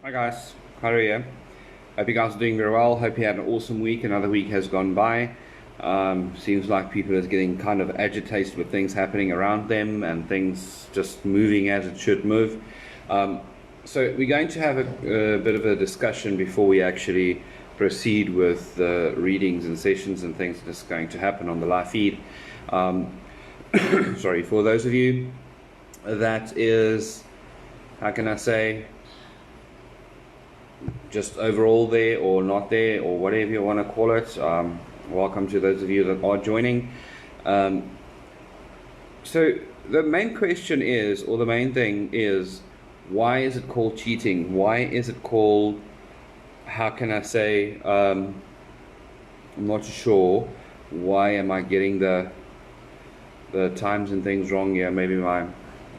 Hi guys, Kyro here. Hope you guys are doing very well. Hope you had an awesome week. Another week has gone by. Seems like people are getting kind of agitated with things happening around them and things just moving as it should move. So we're going to have a bit of a discussion before we actually proceed with the readings and sessions and things that's going to happen on the live feed. Sorry, for those of you that is, how can I say, just overall there or not there or whatever you want to call it. Welcome to those of you that are joining. So the main question is, or the main thing is, why is it called cheating? Why is it called, how can I say, I'm not sure. Why am I getting the times and things wrong here? Maybe my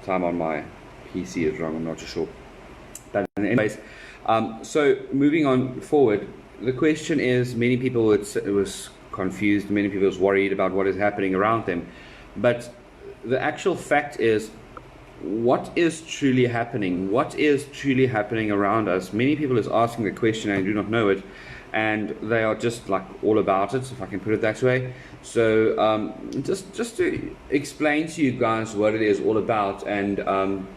time on my PC is wrong, I'm not too sure. But anyways, so moving on forward, the question is, many people was confused, many people was worried about what is happening around them, but the actual fact is, what is truly happening? What is truly happening around us? Many people is asking the question and do not know it, and they are just like all about it, if I can put it that way. So just to explain to you guys what it is all about and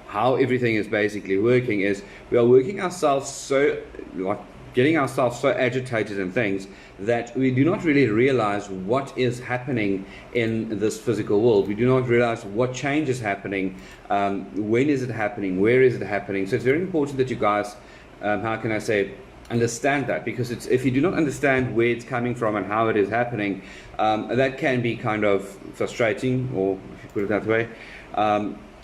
how everything is basically working is, we are working ourselves so, like getting ourselves so agitated in things that we do not really realize what is happening in this physical world. We do not realize what change is happening, when is it happening, where is it happening. So it's very important that you guys, how can I say, understand that, because if you do not understand where it's coming from and how it is happening, that can be kind of frustrating, or if you put it that way.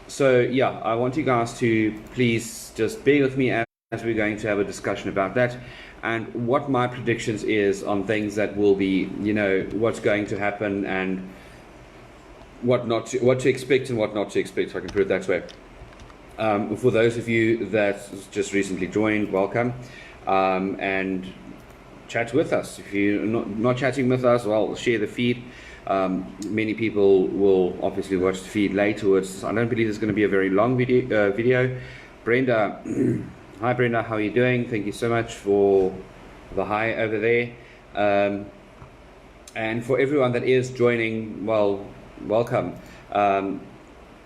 So yeah, I want you guys to please just bear with me as we're going to have a discussion about that and what my predictions is on things that will be, you know, what's going to happen and what to expect and what not to expect, if I can put it that way. For those of you that just recently joined, welcome, and chat with us. If you're not chatting with us, well, share the feed. Many people will obviously watch the feed later. I don't believe it's going to be a very long video. Brenda, hi Brenda, how are you doing? Thank you so much for the hi over there. And for everyone that is joining, well, welcome.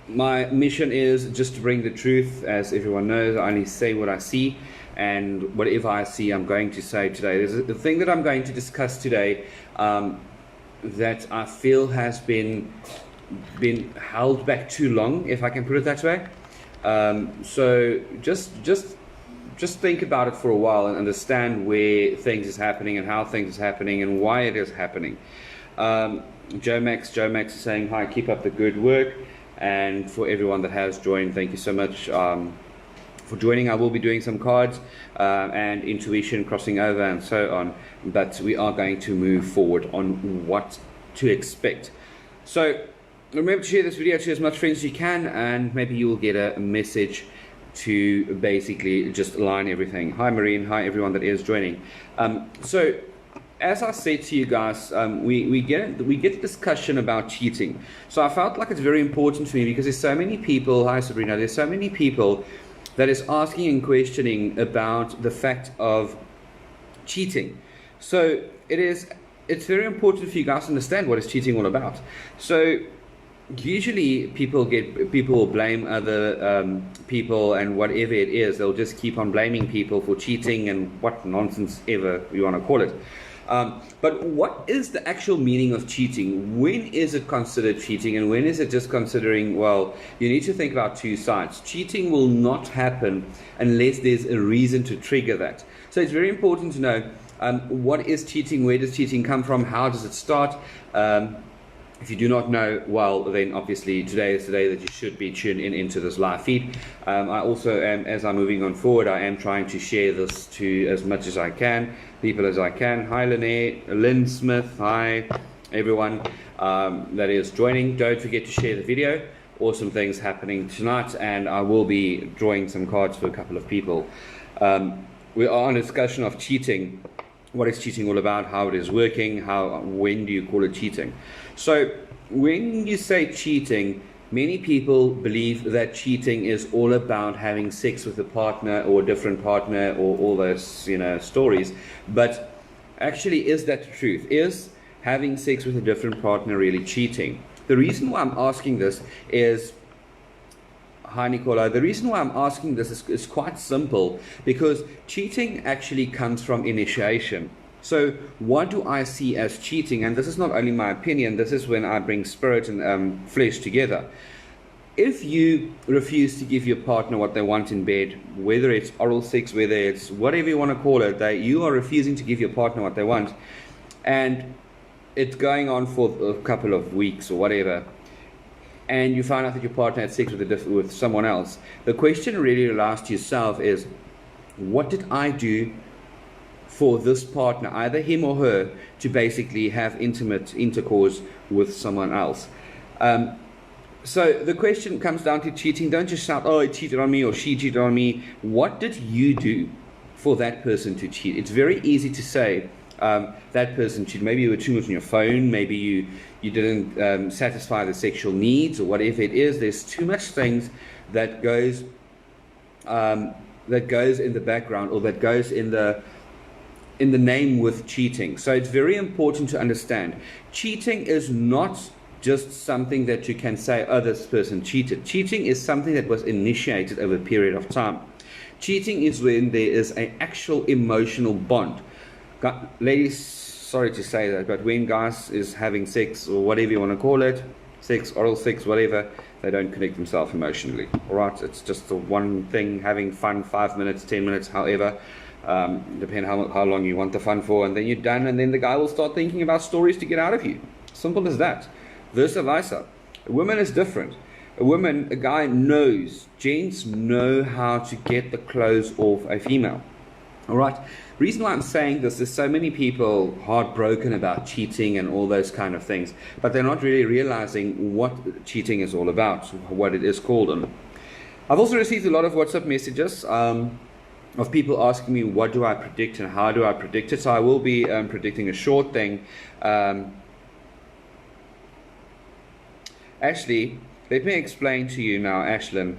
My mission is just to bring the truth. As everyone knows, I only say what I see, and whatever I see, I'm going to say today. The thing that I'm going to discuss today, that I feel has been held back too long, if I can put it that way. So just think about it for a while and understand where things is happening and how things is happening and why it is happening. Joe Max is saying hi, keep up the good work. And for everyone that has joined, thank you so much for joining. I will be doing some cards and intuition crossing over and so on, but we are going to move forward on what to expect. So remember to share this video to as much friends as you can, and maybe you will get a message to basically just align everything. Hi Marine, hi everyone that is joining. So as I said to you guys, we get the discussion about cheating. So I felt like it's very important to me because there's so many people, hi Sabrina, there's so many people that is asking and questioning about the fact of cheating. So it's very important for you guys to understand what is cheating all about. So usually people will blame other people, and whatever it is, they'll just keep on blaming people for cheating and what nonsense ever you want to call it. But what is the actual meaning of cheating? When is it considered cheating, and when is it just considering, well, you need to think about two sides. Cheating will not happen unless there's a reason to trigger that. So it's very important to know what is cheating, where does cheating come from, how does it start? If you do not know, well, then obviously today is the day that you should be tuned into this live feed. I also am, as I'm moving on forward, I am trying to share this to as much as I can, people as I can. Hi Lynn Smith, hi everyone that is joining. Don't forget to share the video. Awesome things happening tonight, and I will be drawing some cards for a couple of people. We are on a discussion of cheating. What is cheating all about, how it is working, when do you call it cheating? So when you say cheating, Many people believe that cheating is all about having sex with a partner or a different partner or all those, stories. But actually, is that the truth? Is having sex with a different partner really cheating? The reason why I'm asking this is, hi Nicola, the reason why I'm asking this is quite simple, because cheating actually comes from initiation. So what do I see as cheating? And this is not only my opinion, this is when I bring spirit and flesh together. If you refuse to give your partner what they want in bed, whether it's oral sex, whether it's whatever you want to call it, you are refusing to give your partner what they want, and it's going on for a couple of weeks or whatever, and you find out that your partner had sex with someone else, the question really you'll ask yourself is, what did I do for this partner, either him or her, to basically have intimate intercourse with someone else? So the question comes down to cheating. Don't just shout, oh, he cheated on me or she cheated on me. What did you do for that person to cheat? It's very easy to say that person cheated. Maybe you were too much on your phone. Maybe you didn't satisfy the sexual needs or whatever it is. There's too much things that goes in the background, or that goes in the name with cheating. So it's very important to understand, cheating is not just something that you can say, oh, this person cheated. Cheating is something that was initiated over a period of time. Cheating is when there is an actual emotional bond. Ladies, sorry to say that, but when guys is having sex, or whatever you want to call it, sex, oral sex, whatever, they don't connect themselves emotionally. All right, it's just the one thing, having fun, 5 minutes, 10 minutes, however, depending how long you want the fun for, and then you're done, and then the guy will start thinking about stories to get out of you. Simple as that. Vice versa. A woman is different. A guy knows, gents know how to get the clothes off a female. All right. Reason why I'm saying this is so many people heartbroken about cheating and all those kind of things, but they're not really realizing what cheating is all about, what it is called. And I've also received a lot of WhatsApp messages of people asking me, what do I predict and how do I predict it? So I will be predicting a short thing. Actually, let me explain to you now, Ashlyn.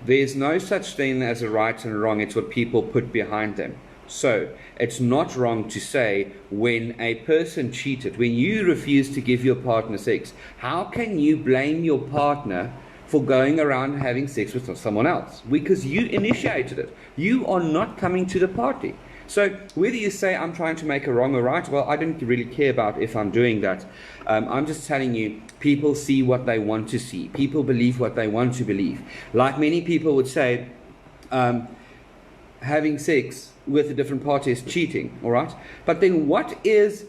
There's no such thing as a right and wrong. It's what people put behind them. So it's not wrong to say, when a person cheated, when you refuse to give your partner sex, how can you blame your partner for going around having sex with someone else? Because you initiated it. You are not coming to the party. So whether you say I'm trying to make a wrong or right, well, I don't really care about if I'm doing that. I'm just telling you, people see what they want to see. People believe what they want to believe. Like many people would say, having sex with a different party is cheating, all right? But then what is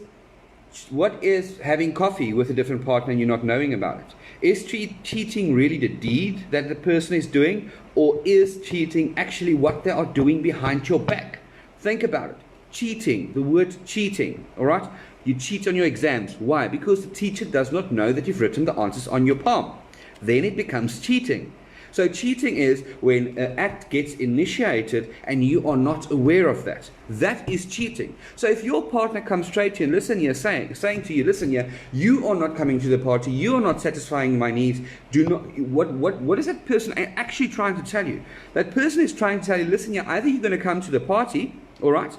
having coffee with a different partner and you're not knowing about it? Is cheating really the deed that the person is doing, or is cheating actually what they are doing behind your back? Think about it. Cheating, the word cheating, all right? You cheat on your exams. Why? Because the teacher does not know that you've written the answers on your palm. Then it becomes cheating. So cheating is when an act gets initiated and you are not aware of that. That is cheating. So if your partner comes straight to you and listen here, saying to you, listen here, you are not coming to the party, you are not satisfying my needs, what is that person actually trying to tell you? That person is trying to tell you, listen here, either you're going to come to the party, all right,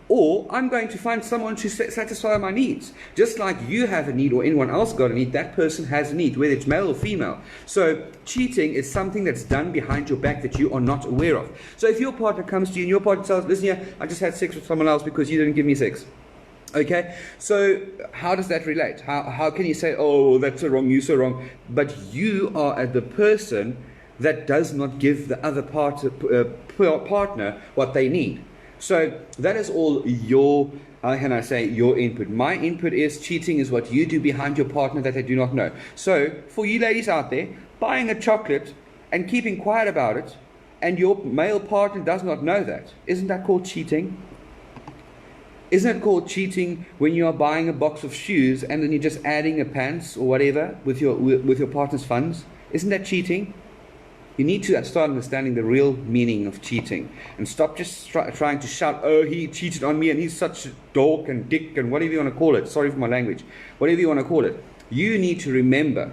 or I'm going to find someone to satisfy my needs. Just like you have a need or anyone else got a need, that person has a need, whether it's male or female. So cheating is something that's done behind your back that you are not aware of. So if your partner comes to you and your partner tells, listen here, I just had sex with someone else because you didn't give me sex. Okay, so how does that relate? How can you say, oh, that's so wrong, you're so wrong, but you are the person that does not give the other partner what they need. So that is all your, how can I say, your input. My input is cheating is what you do behind your partner that they do not know. So for you ladies out there, buying a chocolate and keeping quiet about it, and your male partner does not know that, isn't that called cheating? Isn't it called cheating when you are buying a box of shoes and then you're just adding a pants or whatever with your partner's funds? Isn't that cheating? You need to start understanding the real meaning of cheating and stop just trying to shout, oh, he cheated on me and he's such a dork and dick and whatever you want to call it. Sorry for my language. Whatever you want to call it. You need to remember,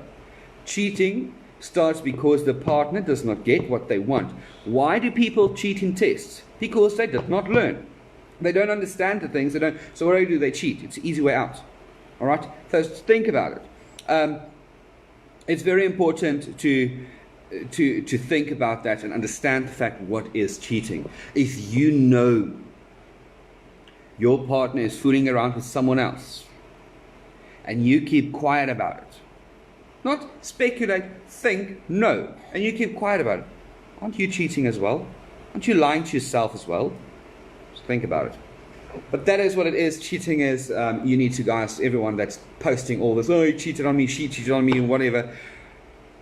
cheating starts because the partner does not get what they want. Why do people cheat in tests? Because they did not learn. They don't understand the things. So what do? They cheat. It's an easy way out. All right? So think about it. It's very important to think about that and understand the fact what is cheating. If you know your partner is fooling around with someone else and you keep quiet about it, not speculate, think, no, and you keep quiet about it, aren't you cheating as well? Aren't you lying to yourself as well? Just think about it. But that is what it is. Cheating is, you need to guys, everyone that's posting all this, oh, he cheated on me, she cheated on me, and whatever.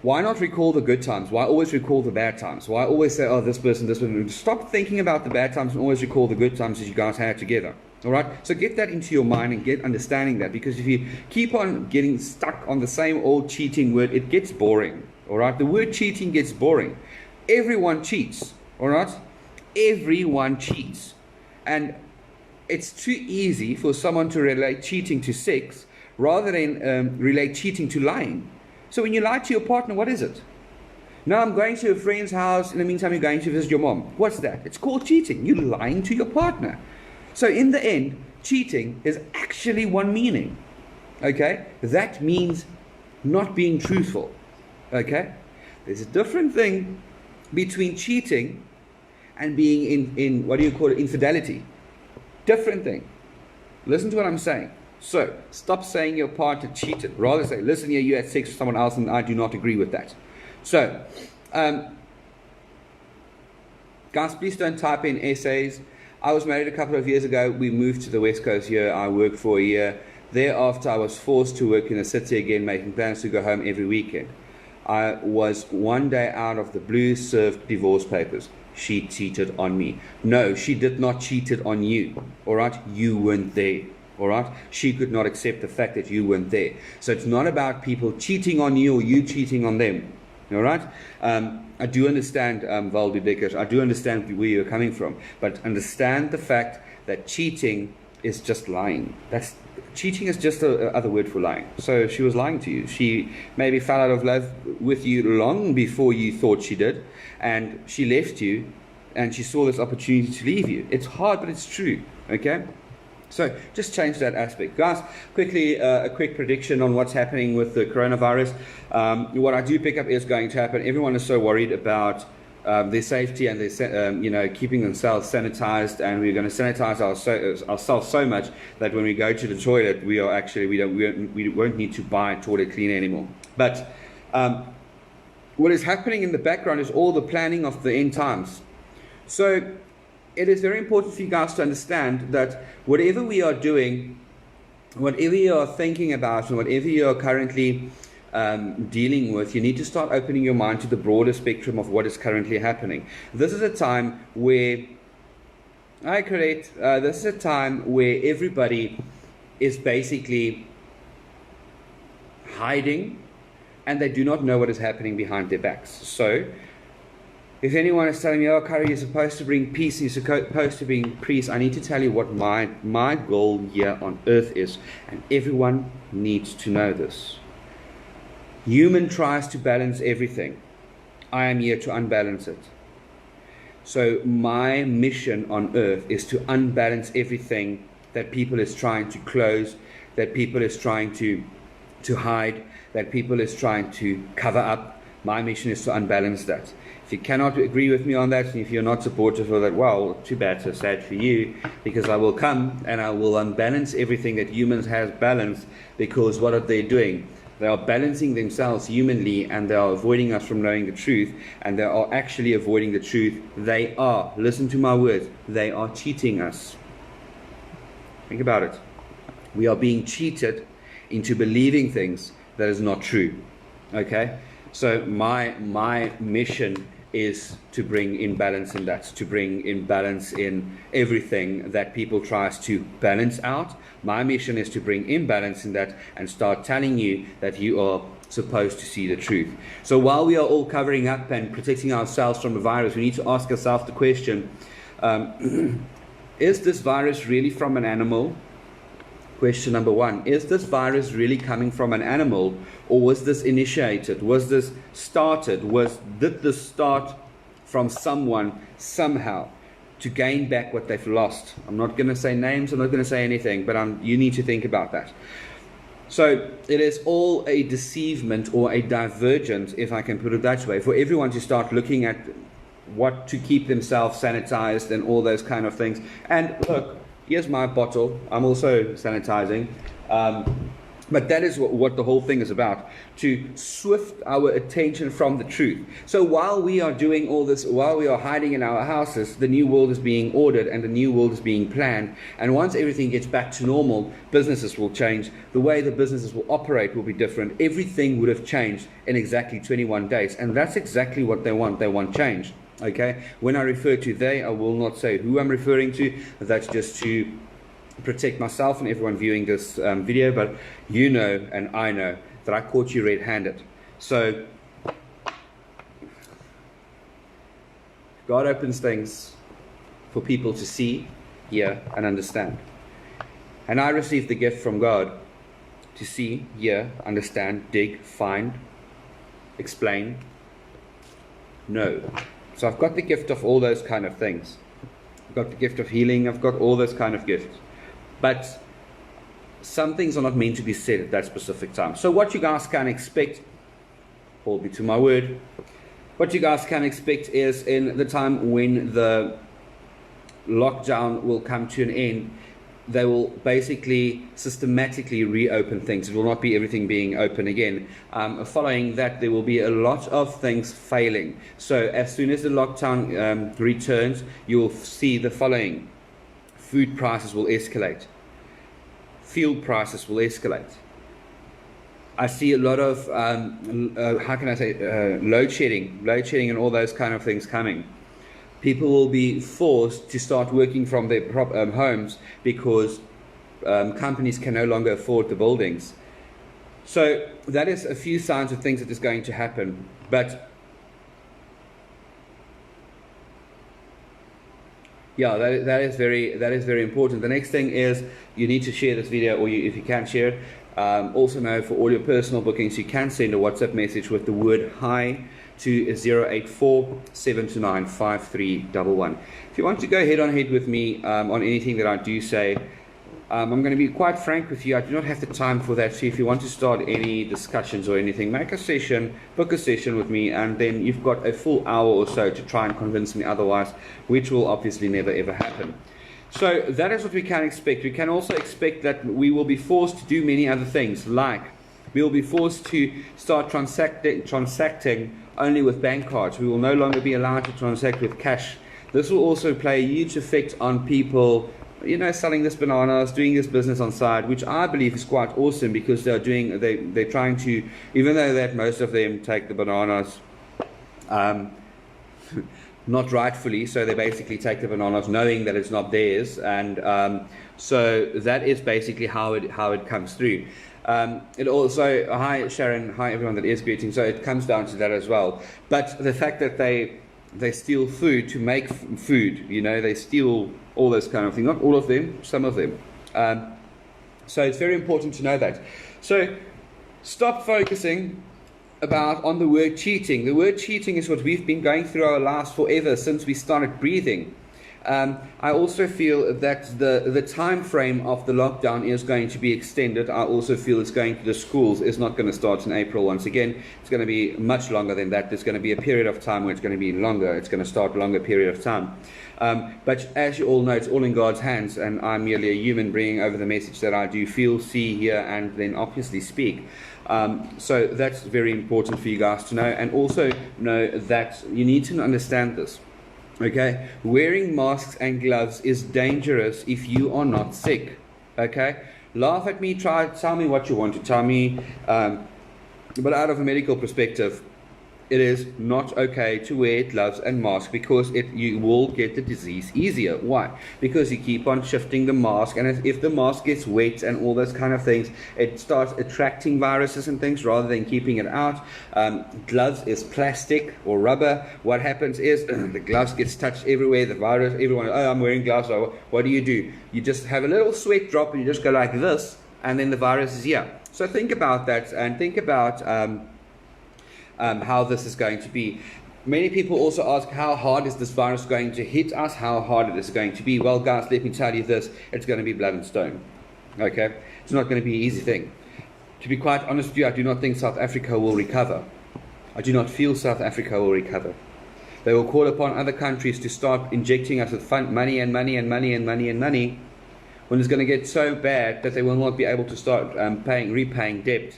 Why not recall the good times? Why always recall the bad times? Why always say, oh, this person. Stop thinking about the bad times and always recall the good times that you guys had together. All right? So get that into your mind and get understanding that. Because if you keep on getting stuck on the same old cheating word, it gets boring. All right? The word cheating gets boring. Everyone cheats. All right? Everyone cheats. And it's too easy for someone to relate cheating to sex rather than relate cheating to lying. So when you lie to your partner, what is it? Now I'm going to a friend's house. In the meantime, you're going to visit your mom. What's that? It's called cheating. You're lying to your partner. So in the end, cheating is actually one meaning. Okay? That means not being truthful. Okay? There's a different thing between cheating and being in what do you call it? Infidelity. Different thing. Listen to what I'm saying. So, stop saying your partner cheated. Rather say, listen here, you had sex with someone else and I do not agree with that. So, guys, please don't type in essays. I was married a couple of years ago. We moved to the West Coast here. I worked for a year. Thereafter, I was forced to work in the city again, making plans to go home every weekend. I was one day out of the blue served divorce papers. She cheated on me. No, she did not cheat on you. All right? You weren't there. All right? She could not accept the fact that you weren't there. So it's not about people cheating on you or you cheating on them. All right? I do understand, Valdi Beckers. I do understand where you're coming from. But understand the fact that cheating is just lying. Cheating is just another word for lying. So she was lying to you. She maybe fell out of love with you long before you thought she did. And she left you and she saw this opportunity to leave you. It's hard, but it's true. Okay? So just change that aspect. Guys, quickly, a quick prediction on what's happening with the coronavirus. What I do pick up is going to happen. Everyone is so worried about their safety and their, keeping themselves sanitized, and we're going to sanitize ourselves so much that when we go to the toilet, we won't need to buy toilet cleaner anymore. But what is happening in the background is all the planning of the end times. So it is very important for you guys to understand that whatever we are doing, whatever you are thinking about, and whatever you are currently dealing with, you need to start opening your mind to the broader spectrum of what is currently happening. This is a time where, this is a time where everybody is basically hiding and they do not know what is happening behind their backs. So, if anyone is telling me, oh, Kyro, you're supposed to bring peace, you're supposed to bring peace, I need to tell you what my goal here on earth is. And everyone needs to know this. Human tries to balance everything. I am here to unbalance it. So my mission on earth is to unbalance everything that people is trying to close, that people is trying to hide, that people is trying to cover up. My mission is to unbalance that. If you cannot agree with me on that, and if you're not supportive of that, well, too bad, so sad for you, because I will come and I will unbalance everything that humans have balanced, because what are they doing? They are balancing themselves humanly, and they are avoiding us from knowing the truth, and they are actually avoiding the truth. They are, listen to my words, they are cheating us. Think about it. We are being cheated into believing things that is not true. Okay? So my mission is to bring in balance in that, to bring in balance in everything that people tries to balance out. My mission is to bring imbalance in that and start telling you that you are supposed to see the truth. So while we are all covering up and protecting ourselves from the virus, we need to ask ourselves the question, is this virus really from an animal? Question number 1, is this virus really coming from an animal, or was this initiated? Was this started? Did this start from someone somehow to gain back what they've lost? I'm not going to say names, I'm not going to say anything, but you need to think about that. So it is all a deceivement or a divergent, if I can put it that way, for everyone to start looking at what to keep themselves sanitized and all those kind of things. And look, here's my bottle. I'm also sanitizing. But that is what the whole thing is about, to swift our attention from the truth. So while we are doing all this, while we are hiding in our houses, the new world is being ordered and the new world is being planned. And once everything gets back to normal, businesses will change. The way the businesses will operate will be different. Everything would have changed in exactly 21 days. And that's exactly what they want. They want change. Okay? When I refer to they, I will not say who I'm referring to. That's just to protect myself and everyone viewing this video, but you know and I know that I caught you red-handed. So God opens things for people to see, hear, and understand. And I received the gift from God to see, hear, understand, dig, find, explain, know. So I've got the gift of all those kind of things. I've got the gift of healing. I've got all those kind of gifts. But some things are not meant to be said at that specific time. So what you guys can expect, hold me to my word, what you guys can expect is in the time when the lockdown will come to an end, they will basically systematically reopen things. It will not be everything being open again. Following that, there will be a lot of things failing. So as soon as the lockdown returns, you will see the following. Food prices will escalate. Fuel prices will escalate. I see a lot of, load shedding and all those kind of things coming. People will be forced to start working from their homes because companies can no longer afford the buildings. So that is a few signs of things that is going to happen. But yeah, that is very important. The next thing is you need to share this video, or if you can't share it. Also know for all your personal bookings, you can send a WhatsApp message with the word hi to 084-729-5311. If you want to go head on head with me on anything that I do say, I'm going to be quite frank with you. I do not have the time for that. So if you want to start any discussions or anything, make a session, book a session with me, and then you've got a full hour or so to try and convince me otherwise, which will obviously never ever happen. So that is what we can expect. We can also expect that we will be forced to do many other things, like we will be forced to start transacting only with bank cards. We will no longer be allowed to transact with cash. This will also play a huge effect on people, selling this bananas, doing this business on side, which I believe is quite awesome, because they're trying to, even though that most of them take the bananas not rightfully, so they basically take the bananas knowing that it's not theirs, and so that is basically how it comes through. It also, hi Sharon, hi everyone that is greeting, so it comes down to that as well. But the fact that they steal food to make food, they steal all those kind of things. Not all of them, some of them. So it's very important to know that. So stop focusing on the word cheating. The word cheating is what we've been going through our lives forever since we started breathing. I also feel that the time frame of the lockdown is going to be extended. I also feel it's going to the schools. It's not going to start in April once again. It's going to be much longer than that. There's going to be a period of time where it's going to be longer. It's going to start a longer period of time. But as you all know, it's all in God's hands, and I'm merely a human bringing over the message that I do feel, see, hear, and then obviously speak. So that's very important for you guys to know, and also know that you need to understand this. Okay, wearing masks and gloves is dangerous if you are not sick. Okay, laugh at me, tell me what you want to tell me, but out of a medical perspective, it is not okay to wear gloves and masks because you will get the disease easier. Why? Because you keep on shifting the mask, and if the mask gets wet and all those kind of things, it starts attracting viruses and things rather than keeping it out. Gloves is plastic or rubber. What happens is the gloves gets touched everywhere, the virus, everyone, oh, I'm wearing gloves. So what do? You just have a little sweat drop and you just go like this, and then the virus is here. So think about that, and think about how this is going to be. Many people also ask, how hard is this virus going to hit us? How hard it is going to be? Well, guys, let me tell you this. It's going to be blood and stone. Okay? It's not going to be an easy thing. To be quite honest with you, I do not think South Africa will recover. I do not feel South Africa will recover. They will call upon other countries to start injecting us with money and money and money and money and money, when it's going to get so bad that they will not be able to start repaying debt.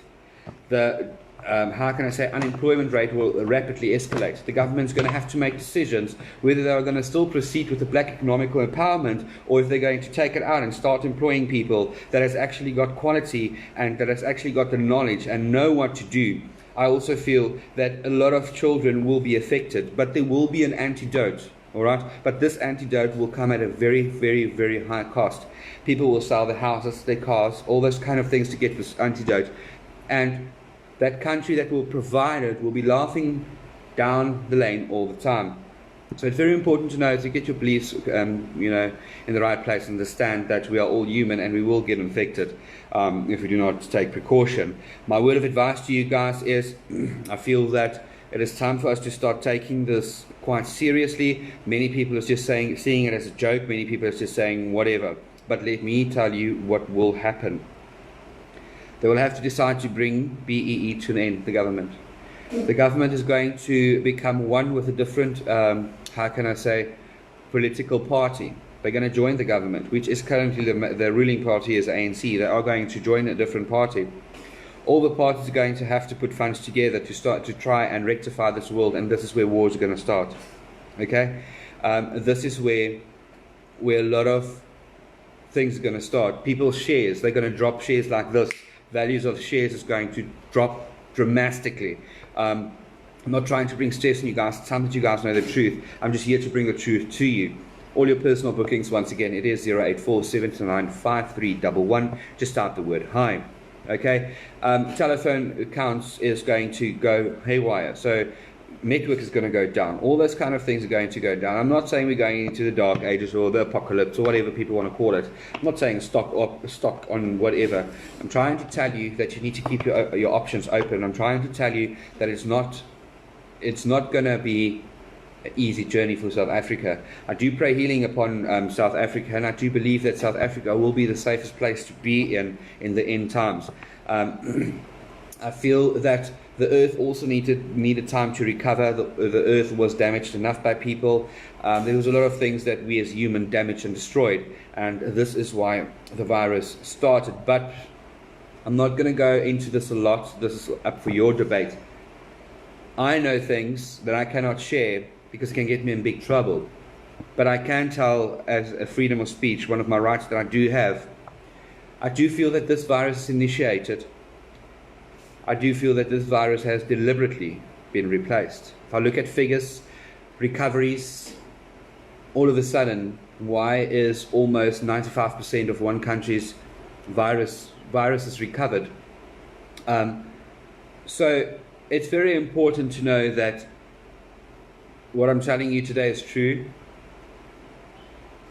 The unemployment rate will rapidly escalate. The government's going to have to make decisions whether they are going to still proceed with the black economical empowerment, or if they're going to take it out and start employing people that has actually got quality and that has actually got the knowledge and know what to do. I also feel that a lot of children will be affected, but there will be an antidote. All right, but this antidote will come at a very, very, very high cost. People will sell their houses, their cars, all those kind of things to get this antidote, and that country that will provide it will be laughing down the lane all the time. So it's very important to know to get your beliefs, in the right place, and understand that we are all human and we will get infected if we do not take precaution. My word of advice to you guys is, I feel that it is time for us to start taking this quite seriously. Many people are just seeing it as a joke. Many people are just saying whatever. But let me tell you what will happen. They will have to decide to bring BEE to an end, the government. The government is going to become one with a different, political party. They're going to join the government, which is currently the ruling party is ANC. They are going to join a different party. All the parties are going to have to put funds together to start to try and rectify this world, and this is where wars are going to start. Okay? This is where a lot of things are going to start. People's shares, they're going to drop shares like this. Values of shares is going to drop dramatically. I'm not trying to bring stress on you guys. It's time that you guys know the truth. I'm just here to bring the truth to you. All your personal bookings, once again, it is 084-729-5311. Just type the word hi. Okay? Telephone accounts is going to go haywire. So network is going to go down. All those kind of things are going to go down. I'm not saying we're going into the dark ages or the apocalypse or whatever people want to call it. I'm not saying stock on whatever. I'm trying to tell you that you need to keep your options open. I'm trying to tell you that it's not going to be an easy journey for South Africa. I do pray healing upon South Africa, and I do believe that South Africa will be the safest place to be in the end times. I feel that the earth also needed time to recover. The earth was damaged enough by people. There was a lot of things that we as humans damaged and destroyed, and this is why the virus started. But I'm not going to go into this a lot. This is up for your debate. I know things that I cannot share because it can get me in big trouble. But I can tell, as a freedom of speech, one of my rights that I do have, I do feel that this virus is initiated. I do feel that this virus has deliberately been replaced. If I look at figures, recoveries, all of a sudden, why is almost 95% of one country's viruses recovered? So it's very important to know that what I'm telling you today is true.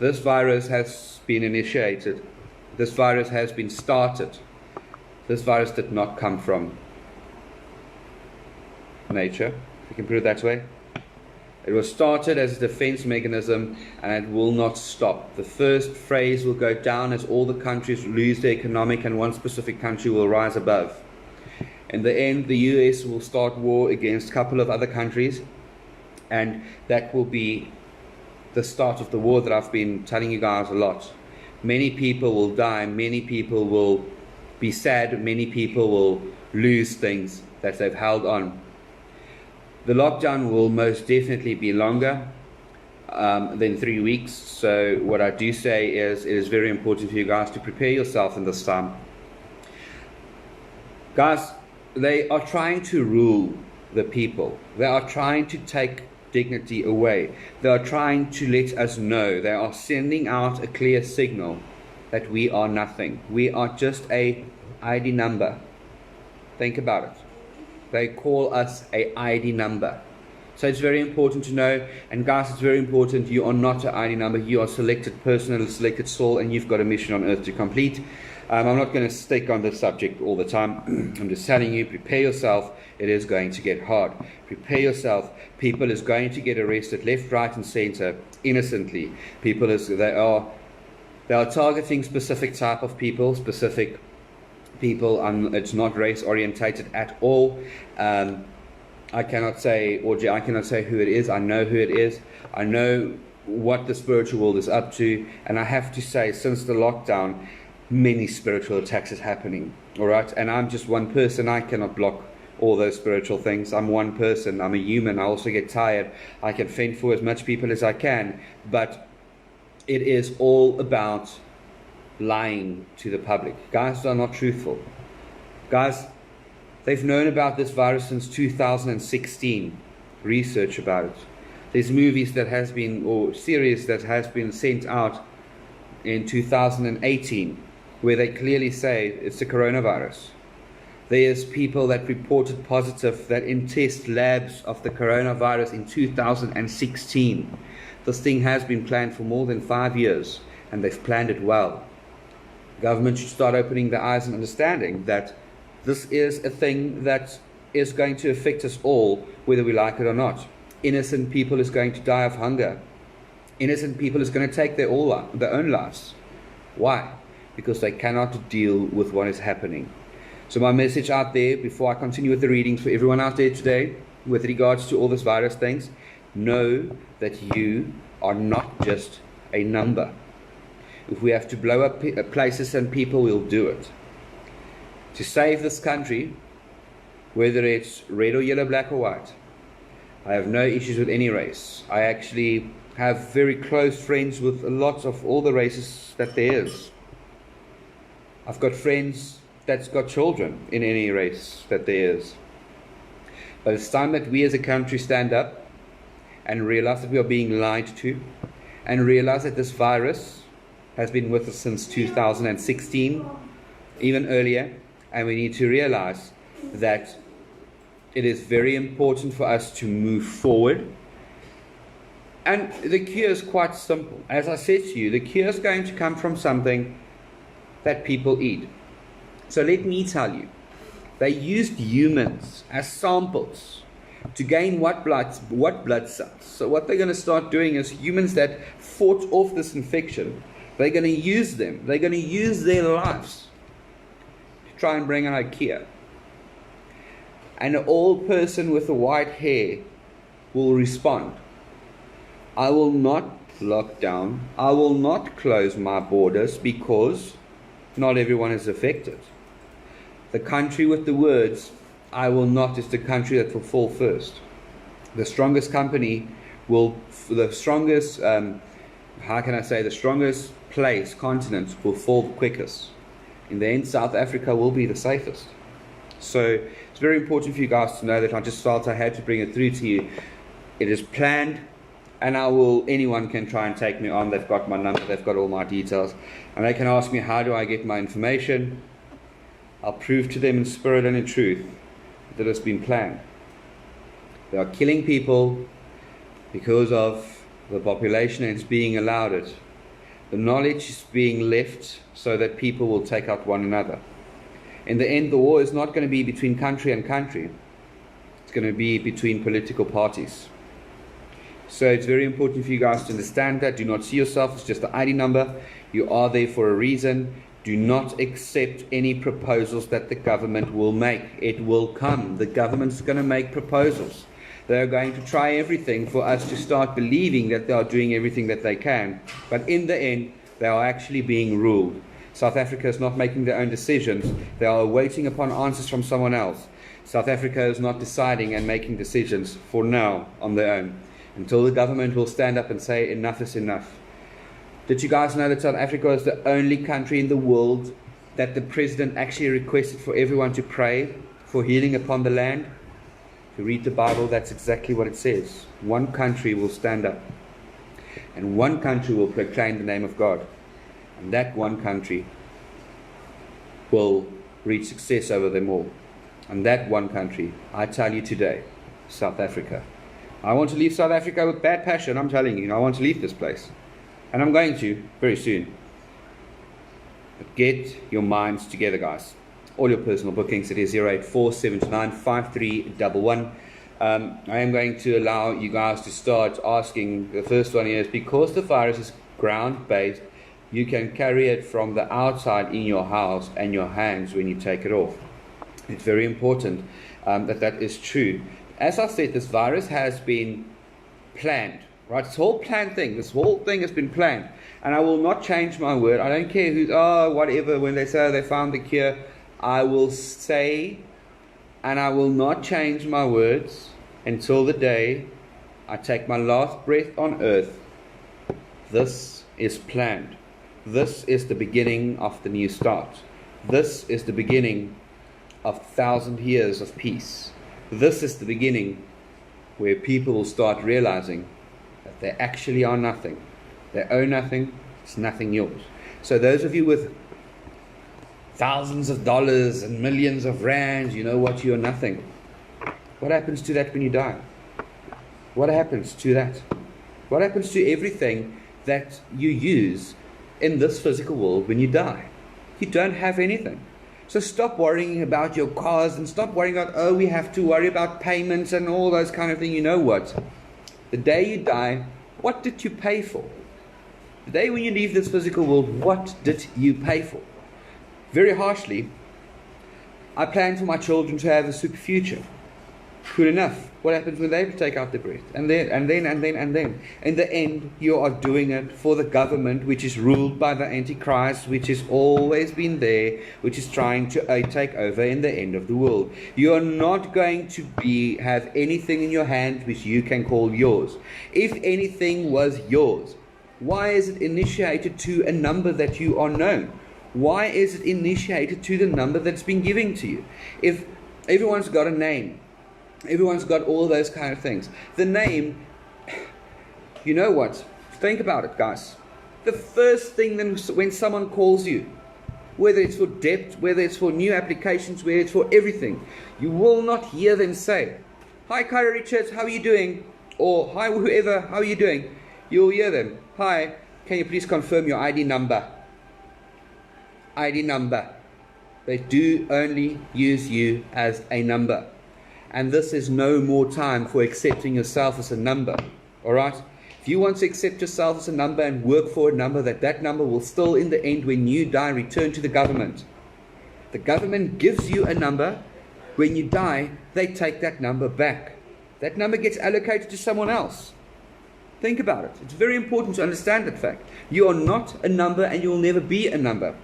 This virus has been initiated. This virus has been started. This virus did not come from nature, if you can put it that way. It was started as a defense mechanism, and it will not stop. The first phase will go down as all the countries lose their economic, and one specific country will rise above. In the end, the US will start war against a couple of other countries, and that will be the start of the war that I've been telling you guys a lot. Many people will die, many people will be sad, many people will lose things that they've held on. The lockdown will most definitely be longer than 3 weeks. So what I do say is, it is very important for you guys to prepare yourself in this time. Guys, they are trying to rule the people. They are trying to take dignity away. They are trying to let us know. They are sending out a clear signal that we are nothing. We are just a ID number. Think about it. They call us a ID number. So it's very important to know, and guys, it's very important, you are not an ID number, you are a selected person, a selected soul, and you've got a mission on earth to complete. I'm not going to stick on this subject all the time. I'm just telling you, prepare yourself, it is going to get hard. Prepare yourself, people is going to get arrested left, right, and center, innocently. People they are targeting specific type of people, specific people, it's not race orientated at all. I cannot say who it is. I know who it is. I know what the spiritual world is up to. And I have to say, since the lockdown, many spiritual attacks is happening. All right? And I'm just one person. I cannot block all those spiritual things. I'm one person. I'm a human. I also get tired. I can fend for as much people as I can. But it is all about lying to the public. Guys are not truthful. Guys, they've known about this virus since 2016. Research about it. There's movies that has been, or series that has been sent out in 2018 where they clearly say it's the coronavirus. There's people that reported positive that in test labs of the coronavirus in 2016. This thing has been planned for more than 5 years, and they've planned it well. Government should start opening their eyes and understanding that this is a thing that is going to affect us all, whether we like it or not. Innocent people is going to die of hunger. Innocent people is going to take their own lives. Why? Because they cannot deal with what is happening. So my message out there, before I continue with the readings for everyone out there today, with regards to all this virus things, know that you are not just a number. If we have to blow up places and people, we'll do it. To save this country, whether it's red or yellow, black or white, I have no issues with any race. I actually have very close friends with lots of all the races that there is. I've got friends that's got children in any race that there is. But it's time that we as a country stand up and realize that we are being lied to, and realize that this virus has been with us since 2016, even earlier, and we need to realize that it is very important for us to move forward. And the cure is quite simple. As I said to you, the cure is going to come from something that people eat. So let me tell you, they used humans as samples to gain what blood cells. So what they're going to start doing is humans that fought off this infection, they're going to use them. They're going to use their lives to try and bring out a cure. And an old person with a white hair will respond. I will not lock down. I will not close my borders because not everyone is affected. The country with the words, I will not, is the country that will fall first. The strongest company will, the strongest, the strongest place, continent will fall the quickest. In the end, South Africa will be the safest. So it's very important for you guys to know that I just felt I had to bring it through to you. It is planned, and anyone can try and take me on. They've got my number, they've got all my details, and they can ask me, how do I get my information? I'll prove to them in spirit and in truth that it's been planned. They are killing people because of the population, and it's being allowed it. The knowledge is being left so that people will take out one another. In the end, the war is not going to be between country and country. It's going to be between political parties. So it's very important for you guys to understand that. Do not see yourself as just the ID number. You are there for a reason. Do not accept any proposals that the government will make. It will come. The government's going to make proposals. They're going to try everything for us to start believing that they are doing everything that they can. But in the end, they are actually being ruled. South Africa is not making their own decisions. They are waiting upon answers from someone else. South Africa is not deciding and making decisions for now on their own, until the government will stand up and say enough is enough. Did you guys know that South Africa is the only country in the world that the president actually requested for everyone to pray for healing upon the land? If you read the Bible, that's exactly what it says. One country will stand up, and one country will proclaim the name of God, and that one country will reach success over them all. And that one country, I tell you today, South Africa. I want to leave South Africa with bad passion. I'm telling you, I want to leave this place, and I'm going to very soon. But get your minds together, guys. All your personal bookings, it is 084-729-5311. I am going to allow you guys to start asking. The first one is, because the virus is ground-based, you can carry it from the outside in your house and your hands when you take it off. It's very important that is true. As I said, this virus has been planned, right? This whole planned thing, this whole thing has been planned. And I will not change my word. I don't care who's, whatever, when they say they found the cure. I will say, and I will not change my words until the day I take my last breath on earth. This is planned. This is the beginning of the new start. This is the beginning of 1,000 years of peace. This is the beginning where people will start realizing that they actually are nothing. They own nothing. It's nothing yours. So those of you with thousands of dollars and millions of rands, you know what? You're nothing. What happens to that when you die? What happens to that? What happens to everything that you use in this physical world when you die? You don't have anything. So stop worrying about your cars and stop worrying about, we have to worry about payments and all those kind of things. You know what? The day you die, what did you pay for? The day when you leave this physical world, what did you pay for? Very harshly, I plan for my children to have a super future. Good enough. What happens when they take out the breath? And then. In the end, you are doing it for the government, which is ruled by the Antichrist, which has always been there, which is trying to take over in the end of the world. You are not going to have anything in your hand which you can call yours. If anything was yours, why is it initiated to a number that you are known? Why is it initiated to the number that's been given to you? If everyone's got a name, everyone's got all those kind of things. The name, you know what? Think about it, guys. The first thing when someone calls you, whether it's for debt, whether it's for new applications, whether it's for everything, you will not hear them say, "Hi, Kyro Richards, how are you doing?" Or, "Hi, whoever, how are you doing?" You'll hear them, "Hi, can you please confirm your ID number?" ID number. They do only use you as a number. And this is no more time for accepting yourself as a number. Alright? If you want to accept yourself as a number and work for a number, that number will still in the end, when you die, return to the government. The government gives you a number. When you die, they take that number back. That number gets allocated to someone else. Think about it. It's very important to understand that fact. You are not a number and you will never be a number.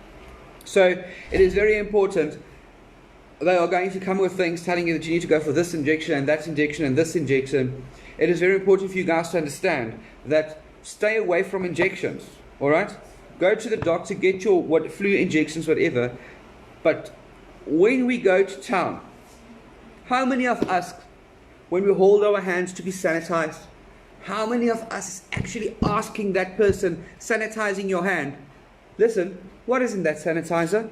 So it is very important. They are going to come with things telling you that you need to go for this injection and that injection and this injection. It is very important for you guys to understand that stay away from injections. Alright? Go to the doctor, get your flu injections, whatever. But when we go to town, how many of us, when we hold our hands to be sanitized, how many of us is actually asking that person sanitizing your hand, listen, what is in that sanitizer?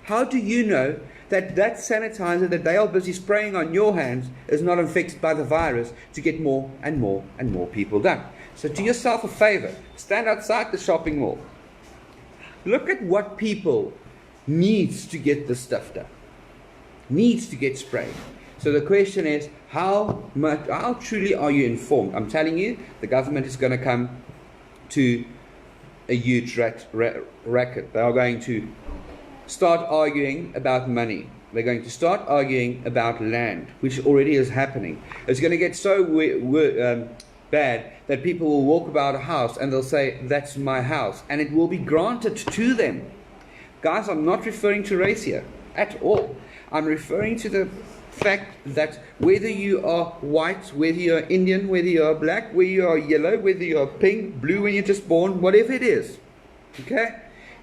How do you know that that sanitizer that they are busy spraying on your hands is not infected by the virus to get more and more and more people done? So do yourself a favor. Stand outside the shopping mall. Look at what people needs to get this stuff done. Needs to get sprayed. So the question is, how truly are you informed? I'm telling you, the government is going to come to a huge racket. They are going to start arguing about money. They're going to start arguing about land, which already is happening. It's going to get so bad that people will walk about a house and they'll say, "That's my house," and it will be granted to them. Guys, I'm not referring to race here at all. I'm referring to the fact that whether you are white, whether you're Indian, whether you're black, whether you are yellow, whether you're pink, blue when you're just born, whatever it is, okay?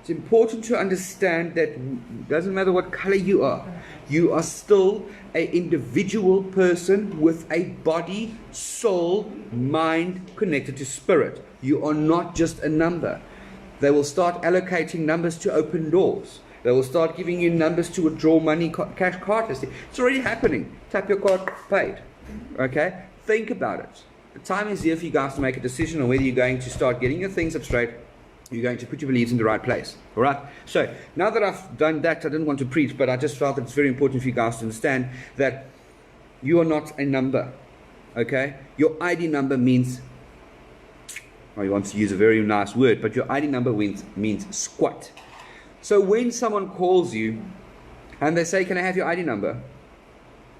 It's important to understand that it doesn't matter what color you are still an individual person with a body, soul, mind connected to spirit. You are not just a number. They will start allocating numbers to open doors. They will start giving you numbers to withdraw money, cash card. It's already happening. Tap your card, paid. Okay? Think about it. The time is here for you guys to make a decision on whether you're going to start getting your things up straight. You're going to put your beliefs in the right place. All right? So, now that I've done that, I didn't want to preach, but I just felt that it's very important for you guys to understand that you are not a number. Okay? Your ID number means, well, you want to use a very nice word, but your ID number means squat. So when someone calls you and they say, can I have your ID number?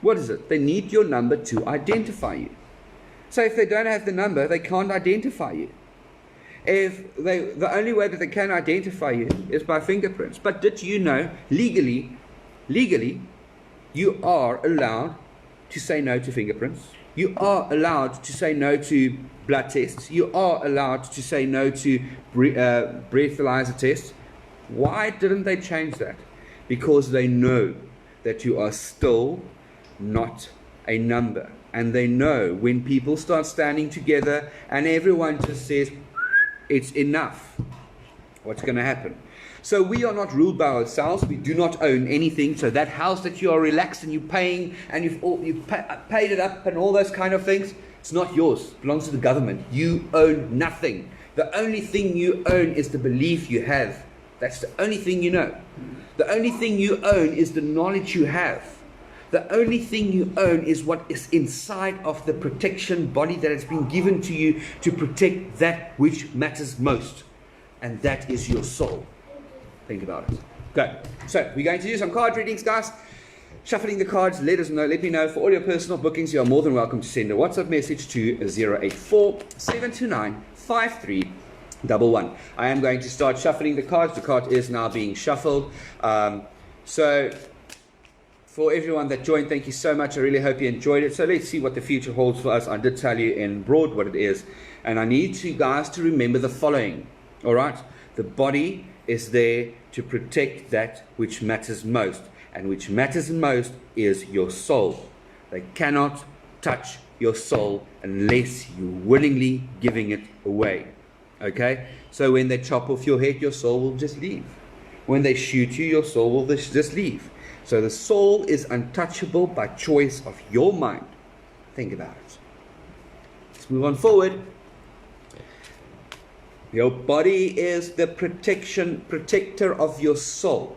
What is it? They need your number to identify you. So if they don't have the number, they can't identify you. The only way that they can identify you is by fingerprints. But did you know, legally, you are allowed to say no to fingerprints. You are allowed to say no to blood tests. You are allowed to say no to breathalyzer tests. Why didn't they change that? Because they know that you are still not a number. And they know when people start standing together and everyone just says, it's enough, what's going to happen? So we are not ruled by ourselves. We do not own anything. So that house that you are relaxed and you're paying and you've paid it up and all those kind of things, it's not yours. It belongs to the government. You own nothing. The only thing you own is the belief you have. That's the only thing you know. The only thing you own is the knowledge you have. The only thing you own is what is inside of the protection body that has been given to you to protect that which matters most. And that is your soul. Think about it. Okay, so we're going to do some card readings, guys. Shuffling the cards, let me know. For all your personal bookings, you are more than welcome to send a WhatsApp message to 084-729-5311. I am going to start shuffling the cards. The card is now being shuffled. So for everyone that joined, thank you so much. I really hope you enjoyed it. So let's see what the future holds for us. I did tell you in broad what it is. And I need you guys to remember the following. All right? The body is there to protect that which matters most. And which matters most is your soul. They cannot touch your soul unless you're willingly giving it away. Okay? So when they chop off your head, your soul will just leave. When they shoot you, your soul will just leave. So the soul is untouchable by choice of your mind. Think about it. Let's move on forward. Your body is the protector of your soul.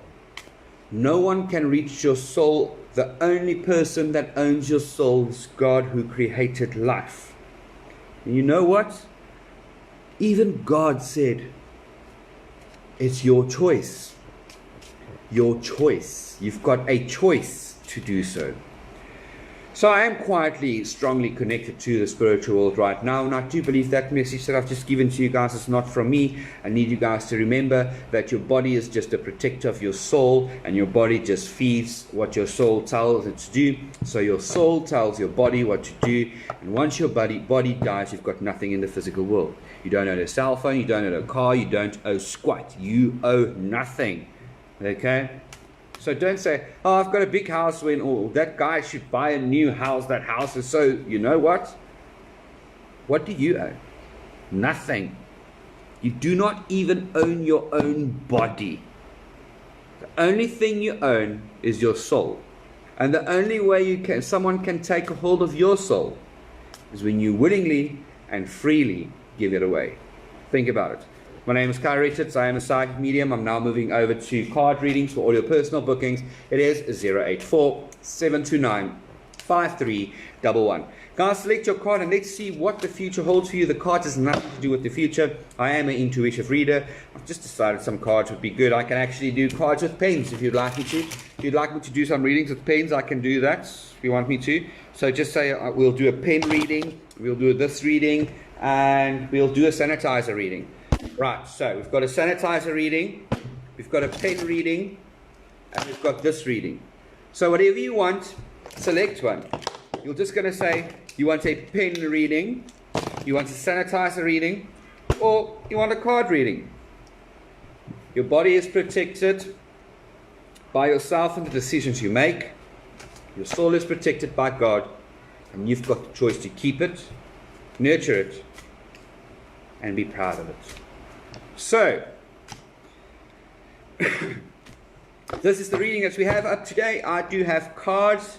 No one can reach your soul. The only person that owns your soul is God, who created life. And you know what? Even God said, it's your choice. Your choice. You've got a choice to do so. So I am quietly, strongly connected to the spiritual world right now, and I do believe that message that I've just given to you guys is not from me. I need you guys to remember that your body is just a protector of your soul, and your body just feeds what your soul tells it to do. So your soul tells your body what to do, and once your body dies, you've got nothing in the physical world. You don't own a cell phone, you don't own a car, you don't owe squat. You owe nothing. Okay? So don't say, oh, I've got a big house when, oh, that guy should buy a new house. That house is so, you know what? What do you own? Nothing. You do not even own your own body. The only thing you own is your soul. And the only way someone can take a hold of your soul is when you willingly and freely give it away. Think about it. My name is Kyro. I am a psychic medium. I'm now moving over to card readings for all your personal bookings. It is 084-729-5311. Guys, select your card and let's see what the future holds for you. The card has nothing to do with the future. I am an intuitive reader. I've just decided some cards would be good. I can actually do cards with pens if you'd like me to. If you'd like me to do some readings with pens, I can do that if you want me to. So just say we'll do a pen reading, we'll do this reading, and we'll do a sanitizer reading. Right, so we've got a sanitizer reading, we've got a pen reading, and we've got this reading. So whatever you want, select one. You're just going to say you want a pen reading, you want a sanitizer reading, or you want a card reading. Your body is protected by yourself and the decisions you make. Your soul is protected by God, and you've got the choice to keep it, nurture it, and be proud of it. So, this is the reading that we have up today. I do have cards,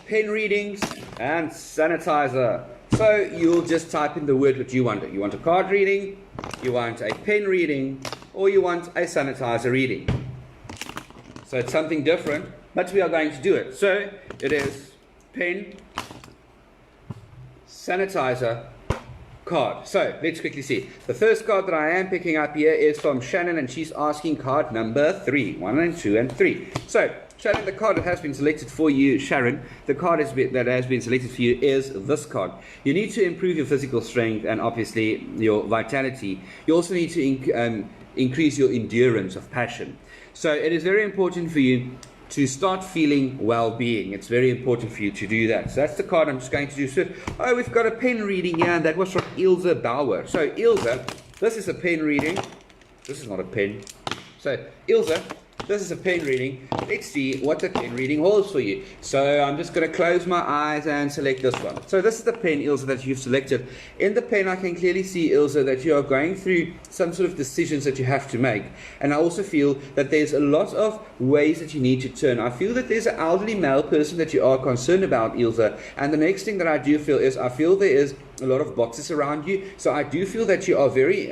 pen readings, and sanitizer. So you'll just type in the word that you want. You want a card reading, you want a pen reading, or you want a sanitizer reading. So it's something different, but we are going to do it. So it is pen, sanitizer, card. So let's quickly see. The first card that I am picking up here is from Shannon, and she's asking card number 3. 1 and 2 and 3. So Shannon, the card that has been selected for you, Sharon, the card that has been selected for you is this card. You need to improve your physical strength and obviously your vitality. You also need to increase your endurance of passion. So it is very important for you to start feeling well-being. It's very important for you to do that. So that's the card I'm just going to do. So, oh, we've got a pen reading here, and that was from Ilse Bauer. So Ilse, this is a pen reading. This is not a pen. So Ilse, this is a pen reading. Let's see what the pen reading holds for you. So I'm just going to close my eyes and select this one. So this is the pen, Ilse, that you've selected. In the pen, I can clearly see, Ilse, that you are going through some sort of decisions that you have to make. And I also feel that there's a lot of ways that you need to turn. I feel that there's an elderly male person that you are concerned about, Ilse. And the next thing that I do feel is, I feel there is a lot of boxes around you. So I do feel that you are very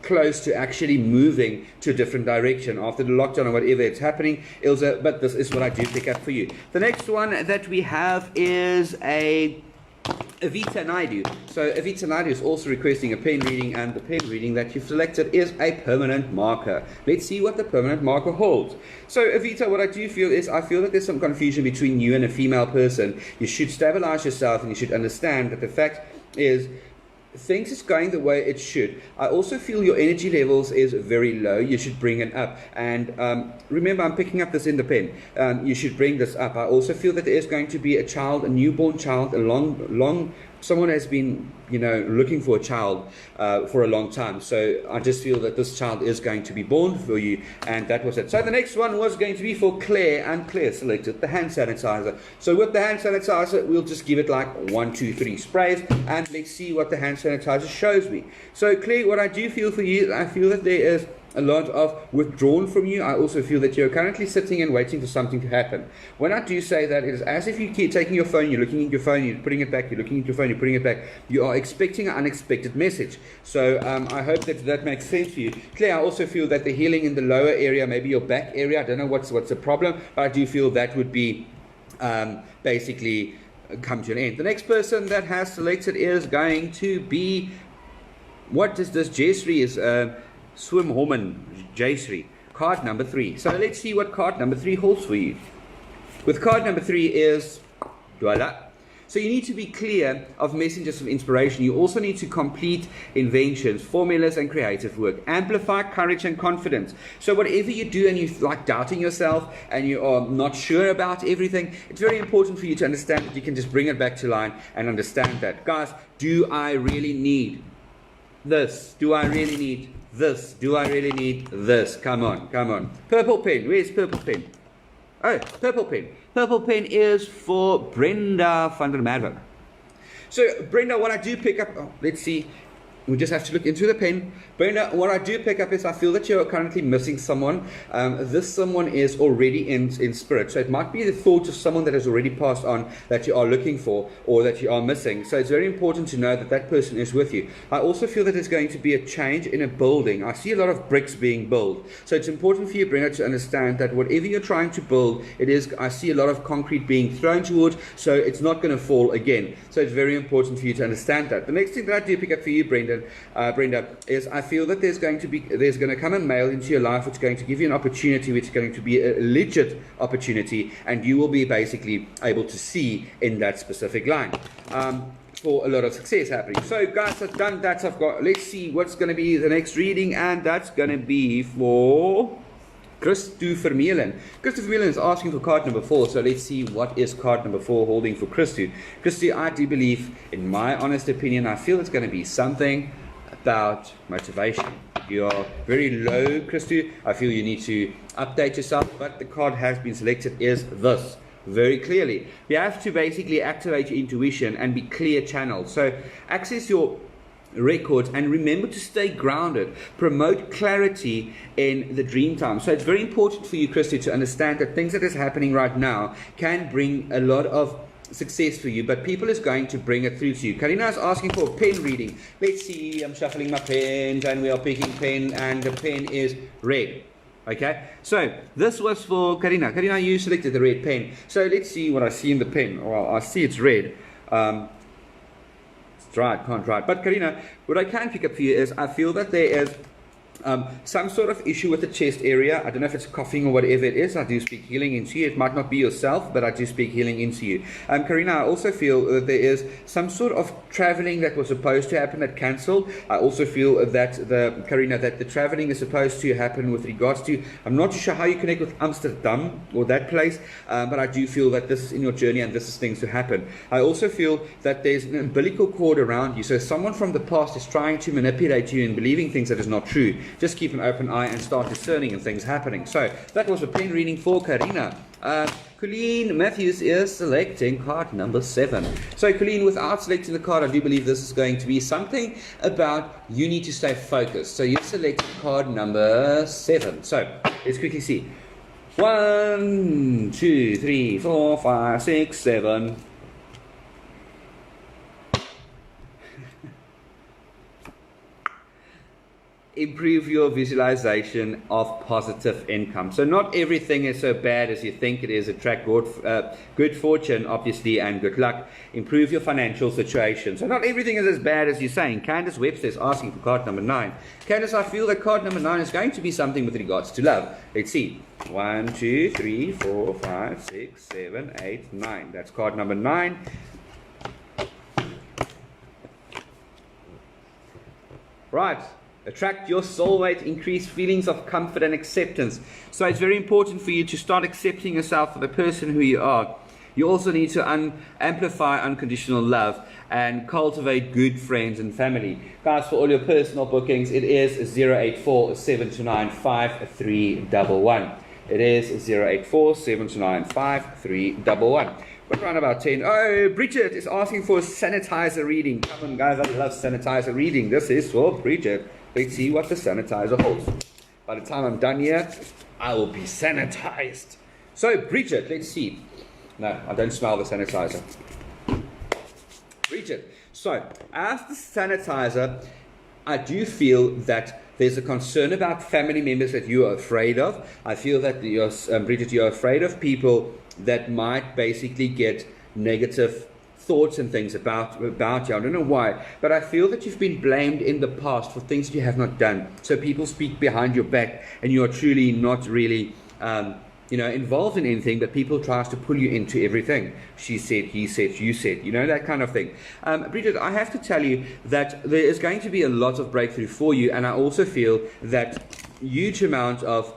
close to actually moving to a different direction after the lockdown or whatever it's happening, Ilse, but this is what I do pick up for you. The next one that we have is a Avita Naidu. So Avita Naidu is also requesting a pen reading, and the pen reading that you've selected is a permanent marker. Let's see what the permanent marker holds. So Avita, what I do feel is, I feel that there's some confusion between you and a female person. You should stabilize yourself, and you should understand that the fact is things is going the way it should. I also feel your energy levels is very low. You should bring it up. And remember, I'm picking up this in the pen. You should bring this up. I also feel that there is going to be a child, a newborn child, someone has been, looking for a child for a long time. So I just feel that this child is going to be born for you, and that was it. So the next one was going to be for Claire, and Claire selected the hand sanitizer. So with the hand sanitizer, we'll just give it like 1, 2, 3 sprays, and let's see what the hand sanitizer shows me. So Claire, what I do feel for you, I feel that there is a lot of withdrawn from you. I also feel that you're currently sitting and waiting for something to happen. When I do say that, it is as if you keep taking your phone, you're looking at your phone, you're putting it back, you're looking at your phone, you're putting it back. You are expecting an unexpected message. So I hope that makes sense for you. Claire, I also feel that the healing in the lower area, maybe your back area, I don't know what's the problem, but I do feel that would be basically come to an end. The next person that has selected is going to be, what is this? Jaysri is Swim Homan, Jaysri, card number 3. So let's see what card number 3 holds for you. With card number 3 is Dwala. So you need to be clear of messengers of inspiration. You also need to complete inventions, formulas, and creative work. Amplify courage and confidence. So whatever you do and you're like doubting yourself and you are not sure about everything, it's very important for you to understand that you can just bring it back to line and understand that. Guys, do I really need this? Do I really need this? Do I really need this? Come on, come on. Purple pen. Where's purple pen? Oh, purple pen. Purple pen is for Brenda van der Merwe. So, Brenda, what I do pick up, let's see. We just have to look into the pen. Brenda, what I do pick up is I feel that you're currently missing someone. This someone is already in spirit. So it might be the thought of someone that has already passed on that you are looking for or that you are missing. So it's very important to know that that person is with you. I also feel that there's going to be a change in a building. I see a lot of bricks being built. So it's important for you, Brenda, to understand that whatever you're trying to build, I see a lot of concrete being thrown towards, so it's not going to fall again. So it's very important for you to understand that. The next thing that I do pick up for you, Brenda, is I feel that there's going to come a male into your life which is going to give you an opportunity, which is going to be a legit opportunity, and you will be basically able to see in that specific line for a lot of success happening. So guys, I've done that. Let's see what's going to be the next reading, and that's going to be for Christo Vermeulen. Christo Vermeulen is asking for card number 4, so let's see what is card number 4 holding for Christo. Christo, I do believe, in my honest opinion, I feel it's going to be something about motivation. You are very low, Christy. I feel you need to update yourself, but the card has been selected is this. Very clearly. You have to basically activate your intuition and be clear channeled. So access your records and remember to stay grounded. Promote clarity in the dream time. So it's very important for you, Christy, to understand that things that is happening right now can bring a lot of success for you, but people is going to bring it through to you. Karina is asking for a pen reading. Let's see, I'm shuffling my pens and we are picking pen, and the pen is red. Okay, so this was for Karina. Karina, you selected the red pen. So let's see what I see in the pen. Well, I see it's red. It's dry, can't write. But Karina, what I can pick up for you is I feel that there is some sort of issue with the chest area. I don't know if it's coughing or whatever it is. I do speak healing into you. It might not be yourself, but I do speak healing into you. Karina, I also feel that there is some sort of traveling that was supposed to happen that cancelled. I also feel that Karina, that the traveling is supposed to happen with regards to, I'm not sure how you connect with Amsterdam or that place, but I do feel that this is in your journey and this is things to happen. I also feel that there's an umbilical cord around you. So someone from the past is trying to manipulate you and believing things that is not true. Just keep an open eye and start discerning and things happening. So that was a pen reading for Karina. Colleen Matthews is selecting card number 7. So Colleen, without selecting the card, I do believe this is going to be something about you need to stay focused. So you selected card number 7. So let's quickly see. 1, 2, 3, 4, 5, 6, 7. Improve your visualization of positive income. So not everything is so bad as you think it is. Attract good fortune, obviously, and good luck. Improve your financial situation. So not everything is as bad as you're saying. Candace Webster is asking for card number 9. Candace, I feel that card number 9 is going to be something with regards to love. Let's see. 1, 2, 3, 4, 5, 6, 7, 8, 9. That's card number 9. Right. Attract your soulmate, increase feelings of comfort and acceptance. So it's very important for you to start accepting yourself for the person who you are. You also need to amplify unconditional love and cultivate good friends and family. Guys, for all your personal bookings, it is 084-729-5311. It is 084-729-5311. But around about 10. Oh, Bridget is asking for a sanitizer reading. Come on, guys, I love sanitizer reading. This is for Bridget. Let's see what the sanitizer holds. By the time I'm done here, I will be sanitized. So, Bridget, let's see. No, I don't smell the sanitizer. Bridget, so as the sanitizer, I do feel that there's a concern about family members that you are afraid of. I feel that Bridget, you're afraid of people that might basically get negative thoughts and things about you. I don't know why, but I feel that you've been blamed in the past for things you have not done. So people speak behind your back, and you are truly not really, involved in anything. But people tries to pull you into everything. She said, he said, you said, that kind of thing. Bridget, I have to tell you that there is going to be a lot of breakthrough for you, and I also feel that huge amount of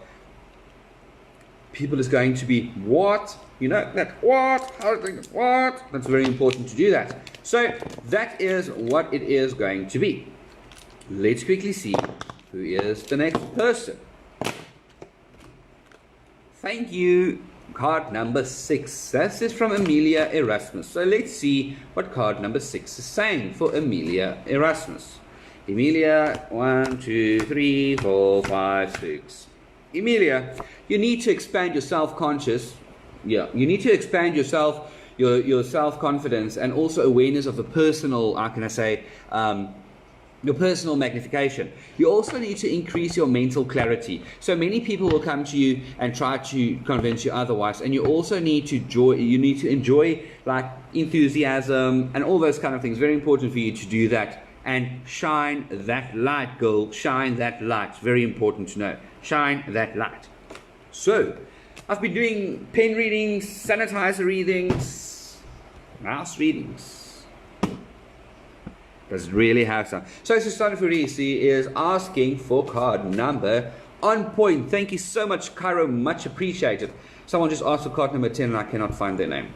people is going to be what. That's very important to do that. So that is what it is going to be. Let's quickly see who is the next person. Thank you. Card number 6. This is from Amelia Erasmus. So let's see what card number 6 is saying for Amelia Erasmus. Amelia, 1, 2, 3, 4, 5, 6. Emilia, you need to expand your self-conscious. Yeah, you need to expand yourself, your self-confidence, and also awareness of the personal, your personal magnification. You also need to increase your mental clarity. So many people will come to you and try to convince you otherwise, and you also need to enjoy like enthusiasm and all those kind of things. Very important for you to do that. And shine that light, girl. Shine that light. It's very important to know. Shine that light. So, I've been doing pen readings, sanitizer readings, mouse readings. Does it really have some? So, Susanna Furisi is asking for card number on point. Thank you so much, Kyro. Much appreciated. Someone just asked for card number 10 and I cannot find their name.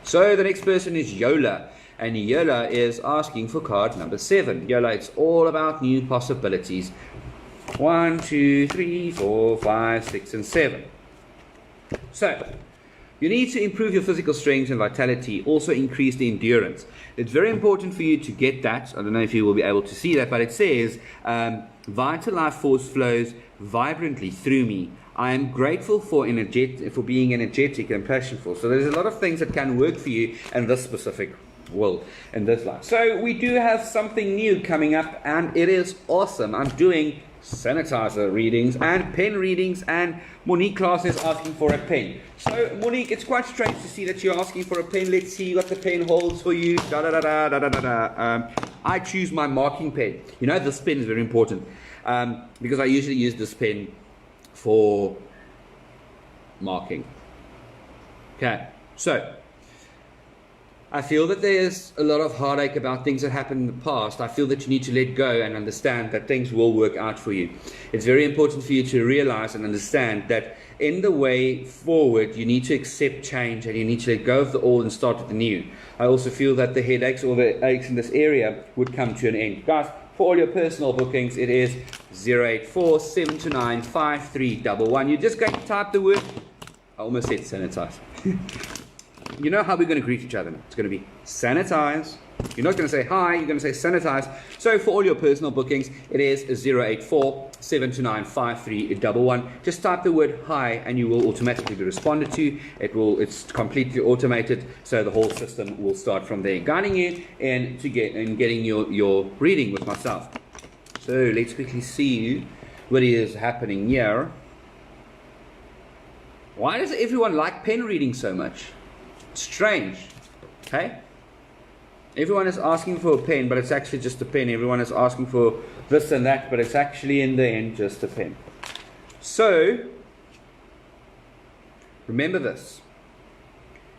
So, the next person is Yola. And Yola is asking for card number 7. Yola, it's all about new possibilities 1, 2, 3, 4, 5, 6, and 7. So, you need to improve your physical strength and vitality, also increase the endurance. It's very important for you to get that. I don't know if you will be able to see that, but it says, vital life force flows vibrantly through me. I am grateful for being energetic and passionful. So there's a lot of things that can work for you in this specific world, in this life. So we do have something new coming up, and it is awesome. I'm doing sanitizer readings and pen readings, and Monique class is asking for a pen. So Monique, it's quite strange to see that you're asking for a pen. Let's see what the pen holds for you. I choose my marking pen. You know, this pen is very important because I usually use this pen for marking. Okay, so I feel that there's a lot of heartache about things that happened in the past. I feel that you need to let go and understand that things will work out for you. It's very important for you to realize and understand that in the way forward, you need to accept change and you need to let go of the old and start with the new. I also feel that the headaches or the aches in this area would come to an end. Guys, for all your personal bookings, it is 084 729 5311. You're just going to type the word, I almost said sanitize. You know how we're going to greet each other now. It's going to be sanitize. You're not going to say hi, you're going to say sanitize. So for all your personal bookings, it is 084 729 5311. Just type the word hi and you will automatically be responded to. It's completely automated, so the whole system will start from there, guiding you in getting your reading with myself. So let's quickly see what is happening here. Why does everyone like pen reading so much? Strange, okay? Everyone is asking for a pen, but it's actually just a pen. Everyone is asking for this and that, but it's actually in the end just a pen. So, remember this.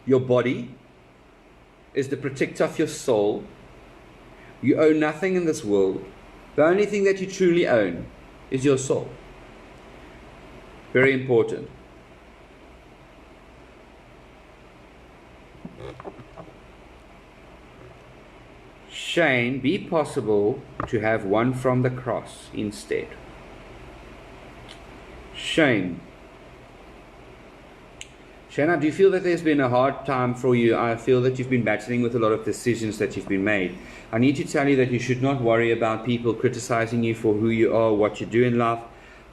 Your body is the protector of your soul. You own nothing in this world. The only thing that you truly own is your soul. Very important. Shane, be possible to have one from the cross instead. Shane, I do feel that there's been a hard time for you. I feel that you've been battling with a lot of decisions that you've been made. I need to tell you that you should not worry about people criticizing you for who you are, what you do in life.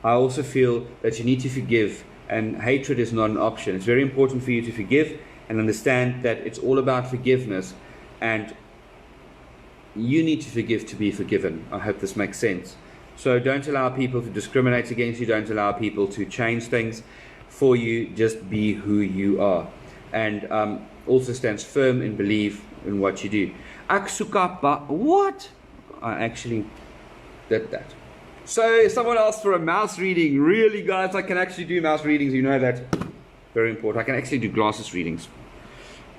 I also feel that you need to forgive, and hatred is not an option. It's very important for you to forgive and understand that it's all about forgiveness, and you need to forgive to be forgiven. I hope this makes sense. So don't allow people to discriminate against you. Don't allow people to change things for you. Just be who you are. And also stands firm and believe in what you do. What? I actually did that. So someone asked for a mouse reading. Really, guys, I can actually do mouse readings. You know that. Very important. I can actually do glasses readings.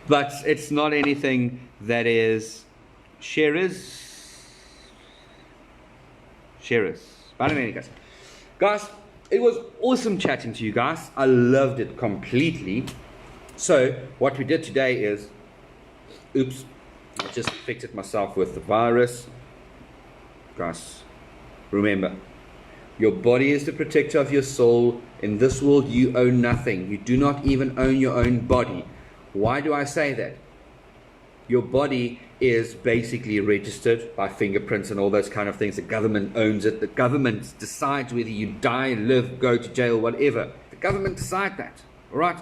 But it's not anything that is sharers. But in any case, guys, it was awesome chatting to you guys. I loved it completely. So what we did today is, oops, I just infected myself with the virus. Guys, remember, your body is the protector of your soul. In this world, you own nothing. You do not even own your own body. Why do I say that? Your body is basically registered by fingerprints and all those kind of things. The government owns it. The government decides whether you die, live, go to jail, whatever. The government decides that. All right?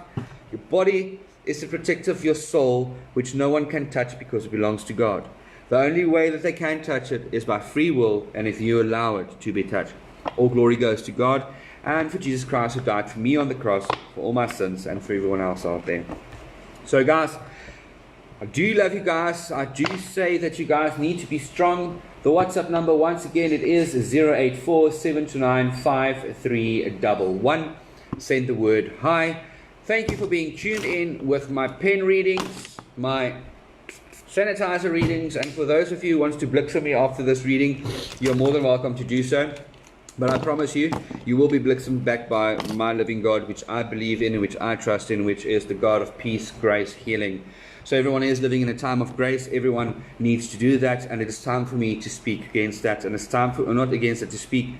Your body is the protector of your soul, which no one can touch because it belongs to God. The only way that they can touch it is by free will, and if you allow it to be touched. All glory goes to God and for Jesus Christ, who died for me on the cross, for all my sins, and for everyone else out there. So guys, I do love you guys. I do say that you guys need to be strong. The WhatsApp number, once again, it is 084 729 5311. Send the word hi. Thank you for being tuned in with my pen readings, my sanitizer readings, and for those of you who wants to blixer me after this reading, you're more than welcome to do so. But I promise you, you will be blixered back by my living God, which I believe in and which I trust in, which is the God of peace, grace, healing. So everyone is living in a time of grace. Everyone needs to do that, and it is time for me to speak against that, and it's time for, not against it, to speak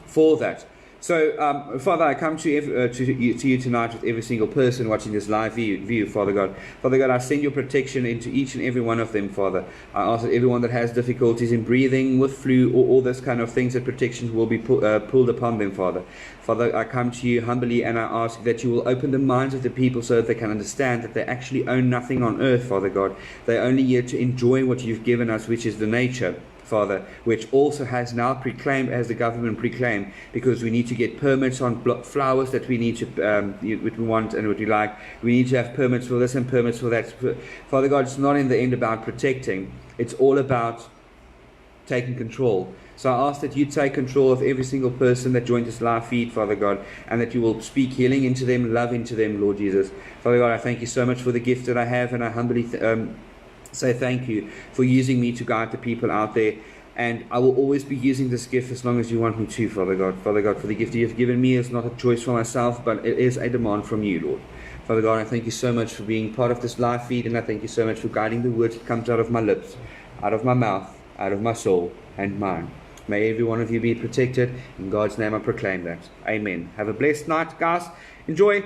for that. So, Father, I come to you tonight with every single person watching this live view, Father God. Father God, I send your protection into each and every one of them, Father. I ask that everyone that has difficulties in breathing, with flu, or all those kind of things, that protection will be pulled upon them, Father. Father, I come to you humbly and I ask that you will open the minds of the people so that they can understand that they actually own nothing on earth, Father God. They're only here to enjoy what you've given us, which is the nature, Father, which also has now proclaimed, as the government proclaimed, because we need to get permits on flowers that we need to, what we want and what we like. We need to have permits for this and permits for that. Father God, it's not in the end about protecting. It's all about taking control. So I ask that you take control of every single person that joined this live feed, Father God, and that you will speak healing into them, love into them, Lord Jesus. Father God, I thank you so much for the gift that I have, and I humbly say thank you for using me to guide the people out there. And I will always be using this gift as long as you want me to, Father God. Father God, for the gift you have given me is not a choice for myself, but it is a demand from you, Lord. Father God, I thank you so much for being part of this live feed, and I thank you so much for guiding the words that comes out of my lips, out of my mouth, out of my soul and mind. May every one of you be protected. In God's name I proclaim that. Amen. Have a blessed night, guys. Enjoy.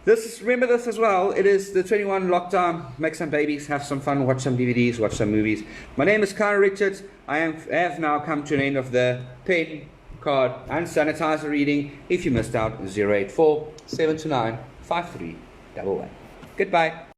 Remember this as well. It is the 21 lockdown. Make some babies, have some fun, watch some DVDs, watch some movies. My name is Kyro Richards. I have now come to an end of the pen, card and sanitizer reading. If you missed out, 084 729 5311. Goodbye.